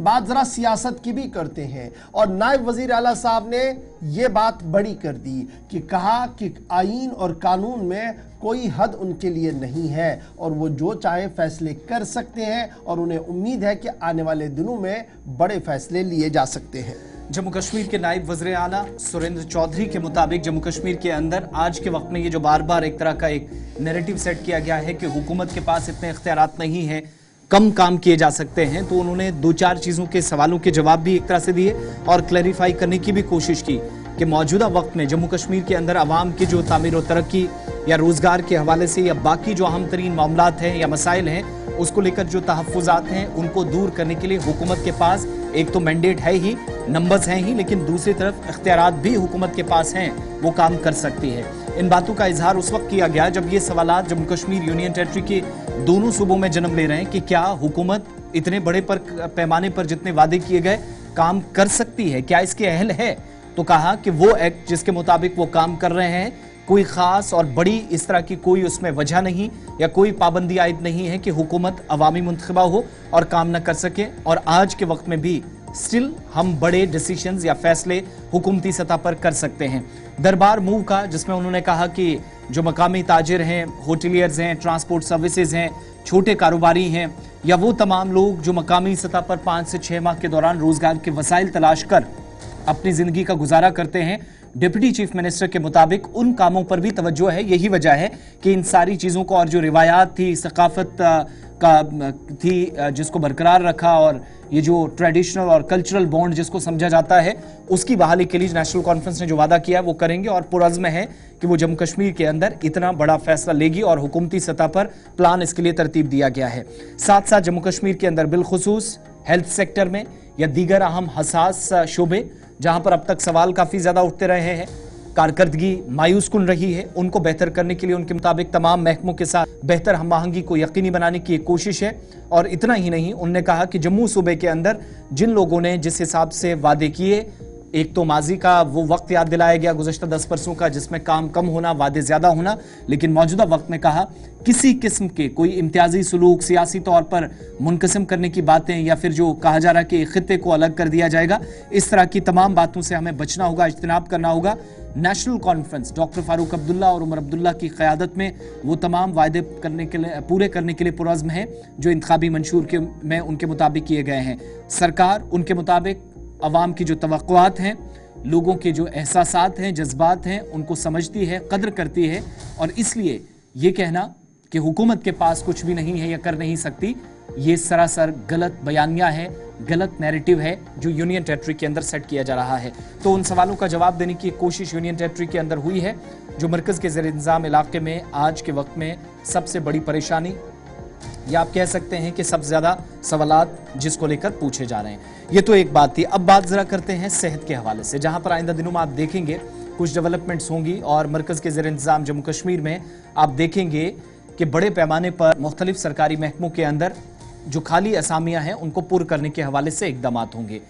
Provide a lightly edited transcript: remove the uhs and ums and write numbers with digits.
बात जरा सियासत की भी करते हैं। और नायब वजीर आला साहब ने ये बात बड़ी कर दी कि कहा कि आईन और कानून में कोई हद उनके लिए नहीं है और वो जो चाहे फैसले कर सकते हैं और उन्हें उम्मीद है कि आने वाले दिनों में बड़े फैसले लिए जा सकते हैं। जम्मू कश्मीर के नायब वज़ीर आला सुरेंद्र चौधरी के मुताबिक जम्मू कश्मीर के अंदर आज के वक्त में ये जो बार बार एक तरह का एक नैरेटिव सेट किया गया है कि हुकूमत के पास इतने इख्तियारात नहीं है, कम काम किए जा सकते हैं, तो उन्होंने दो चार चीज़ों के सवालों के जवाब भी एक तरह से दिए और क्लैरिफाई करने की भी कोशिश की कि मौजूदा वक्त में जम्मू कश्मीर के अंदर आवाम की जो तामीर और तरक्की या रोज़गार के हवाले से या बाकी जो अहम तरीन मामलात हैं या मसाइल हैं उसको लेकर जो तहफ़्फ़ुज़ात हैं उनको दूर करने के लिए हुकूमत के पास एक तो मैंडेट है ही, नंबर्स हैं ही, लेकिन दूसरी तरफ इख्तियारात भी हुकूमत के पास हैं, वो काम कर सकती है। इन बातों का इजहार उस वक्त किया गया जब ये सवालात जम्मू कश्मीर यूनियन टेरिटरी के दोनों सूबों में जन्म ले रहे हैं कि क्या हुकूमत इतने बड़े पैमाने पर जितने वादे किए गए काम कर सकती है, क्या इसके अहल है। तो कहा कि वो एक्ट जिसके मुताबिक वो काम कर रहे हैं कोई ख़ास और बड़ी इस तरह की कोई उसमें वजह नहीं या कोई पाबंदी आयद नहीं है कि हुकूमत अवामी मुंतखबा हो और काम न कर सके। और आज के वक्त में भी स्टिल हम बड़े डिसीजंस या फैसले हुकूमती सतह पर कर सकते हैं। दरबार मूव का जिसमें उन्होंने कहा कि जो मकामी ताजिर हैं, होटलियर्स हैं, ट्रांसपोर्ट सर्विसेज हैं, छोटे कारोबारी हैं या वो तमाम लोग जो मकामी सतह पर 5 से 6 माह के दौरान रोज़गार के वसाइल तलाश कर अपनी ज़िंदगी का गुजारा करते हैं, डिप्टी चीफ मिनिस्टर के मुताबिक उन कामों पर भी तवज्जो है। यही वजह है कि इन सारी चीज़ों को और जो रिवायात थी, सकाफत का थी जिसको बरकरार रखा और ये जो ट्रेडिशनल और कल्चरल बॉन्ड जिसको समझा जाता है उसकी बहाली के लिए नेशनल कॉन्फ्रेंस ने जो वादा किया वो करेंगे और पुरज़्म है कि वो जम्मू कश्मीर के अंदर इतना बड़ा फैसला लेगी और हुकूमती सतह पर प्लान इसके लिए तरतीब दिया गया है। साथ साथ जम्मू कश्मीर के अंदर बिलखुसूस हेल्थ सेक्टर में या दीगर अहम हसास शोबे जहां पर अब तक सवाल काफ़ी ज़्यादा उठते रहे हैं, कारकर्दगी मायूस कुन रही है, उनको बेहतर करने के लिए उनके मुताबिक तमाम महकमों के साथ बेहतर हम आहंगी को यकीनी बनाने की एक कोशिश है। और इतना ही नहीं, उन्होंने कहा कि जम्मू सूबे के अंदर जिन लोगों ने जिस हिसाब से वादे किए, एक तो माजी का वो वक्त याद दिलाया गया गुज़श्ता 10 बरसों का जिसमें काम कम होना, वादे ज़्यादा होना, लेकिन मौजूदा वक्त में कहा किसी किस्म के कोई इम्तियाजी सलूक, सियासी तौर पर मुनकसिम करने की बातें या फिर जो कहा जा रहा है कि खित्ते को अलग कर दिया जाएगा, इस तरह की तमाम बातों से हमें बचना होगा, इज्तिनाब करना होगा। National conference doctor Farooq Abdullah और उमर अब्दुल्ला की क़यादत में वो तमाम वायदे करने के लिए पूरे करने के लिए पुरज़्म है जो इंतखाबी मंशूर के में उनके मुताबिक किए गए हैं। सरकार उनके मुताबिक अवाम की जो तवक्कुआत हैं, लोगों के जो एहसासात हैं, जज्बात हैं, उनको समझती है, कदर करती है और इसलिए ये कहना कि हुकूमत के पास कुछ भी नहीं है या कर नहीं सकती, ये सरासर गलत बयानिया है, गलत नैरेटिव है जो यूनियन टेरिटरी के अंदर सेट किया जा रहा है। तो उन सवालों का जवाब देने की कोशिश यूनियन टेरिटरी के अंदर हुई है। जो मरकज़ के ज़ेर-ए-इंतज़ाम इलाके में आज के वक्त में सबसे बड़ी परेशानी या आप कह सकते हैं कि सबसे ज़्यादा सवालात जिसको लेकर पूछे जा रहे हैं, ये तो एक बात थी। अब बात ज़रा करते हैं सेहत के हवाले से, जहां पर आइंदा दिनों में आप देखेंगे कुछ डेवलपमेंट्स होंगी और मरकज़ के ज़ेर-ए-इंतज़ाम जम्मू कश्मीर में आप देखेंगे कि बड़े पैमाने पर मुख्तलिफ सरकारी महकमों के अंदर जो खाली असामियाँ हैं उनको पुर करने के हवाले से इक़दामात होंगे।